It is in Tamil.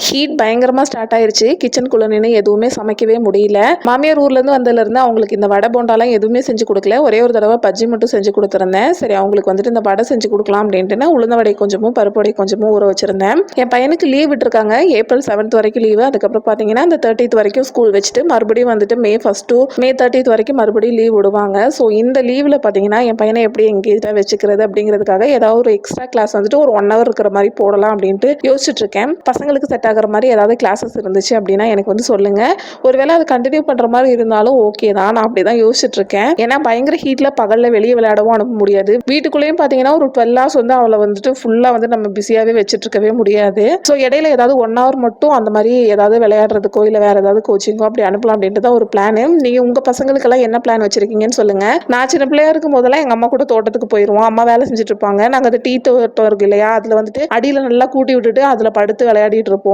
ஹீட் பயங்கரமா ஸ்டார்ட் ஆயிருச்சு. கிச்சனுக்குள்ள நின்னு எதுவுமே சமைக்கவே முடியல. மாமியார் ஊர்லேருந்து வந்ததுலேருந்து அவங்களுக்கு இந்த வடை, போண்டாலாம் எதுவுமே செஞ்சு குடுக்கல. ஒரே ஒரு தடவ பஜ்ஜி மட்டும் செஞ்சு குடுத்துருந்தேன். சரி அவங்களுக்கு வந்துட்டு இந்த வடை செஞ்சு குடுக்கலாம் அப்படின்ட்டுன்னு உளுந்த வடை கொஞ்சமும், பருப்பு வடை கொஞ்சமும் ஊற வச்சிருந்தேன். என் பையனுக்கு லீவ் விட்டுருக்காங்க. ஏப்ரல் 7th வரைக்கும் லீவு. அதுக்கப்புறம் பார்த்தீங்கன்னா, இந்த 30th வரைக்கும் ஸ்கூல் வச்சுட்டு மறுபடியும் வந்துட்டு மே 1 to மே 30th வரைக்கும் மறுபடியும் லீவ் விடுவாங்க. ஸோ இந்த லீவ்ல பார்த்தீங்கன்னா, என் பையனை எப்படி எங்கேஜா வச்சுக்கிறது அப்படிங்கிறதுக்காக ஏதாவது ஒரு எக்ஸ்ட்ரா கிளாஸ் வந்துட்டு ஒரு 1 hour இருக்கிற மாதிரி போடலாம் அப்படின்ட்டு யோசிச்சுட்டு இருக்கேன். பசங்களுக்கு செட் ஆகிற மாதிரி ஏதாவது கிளாஸஸ் இருந்துச்சு அப்படின்னா எனக்கு வந்து சொல்லுங்க. ஒருவேளை அது கண்டினியூ பண்ற மாதிரி இருந்தாலும் ஓகே தான். நான் அப்படிதான் யோசிச்சுட்டு இருக்கேன். ஏன்னா பயங்கர ஹீட்ல பகல்ல வெளியே விளையாடவும் அனுப்ப முடியாது. வீட்டுக்குள்ளேயும் பார்த்தீங்கன்னா ஒரு 12 hours வந்து அவளை வந்துட்டு ஃபுல்லா வந்து நம்ம பிஸியாவே வச்சுட்டு இருக்கவே முடியாது. ஸோ இடையில ஏதாவது 1 hour மட்டும் அந்த மாதிரி ஏதாவது விளையாடுறதுக்கோ இல்லை வேற ஏதாவது கோச்சிங்கோ அப்படி அனுப்பலாம் அப்படின்ட்டு தான் ஒரு பிளான். நீங்க உங்க பசங்களுக்கெல்லாம் என்ன பிளான் வச்சிருக்கீங்கன்னு சொல்லுங்க. நான் சின்ன பிள்ளையா இருக்கும் போதெல்லாம் எங்க அம்மா கூட தோட்டத்துக்கு போயிருவோம். அம்மா வேலை செஞ்சுட்டு இருப்பாங்க. நாங்க அந்த டீ தோட்டம் இருக்கு இல்லையா, அதுல வந்துட்டு அடியில நல்லா கூட்டி விட்டுட்டு அதுல படுத்து விளையாடிட்டு இருப்போம்.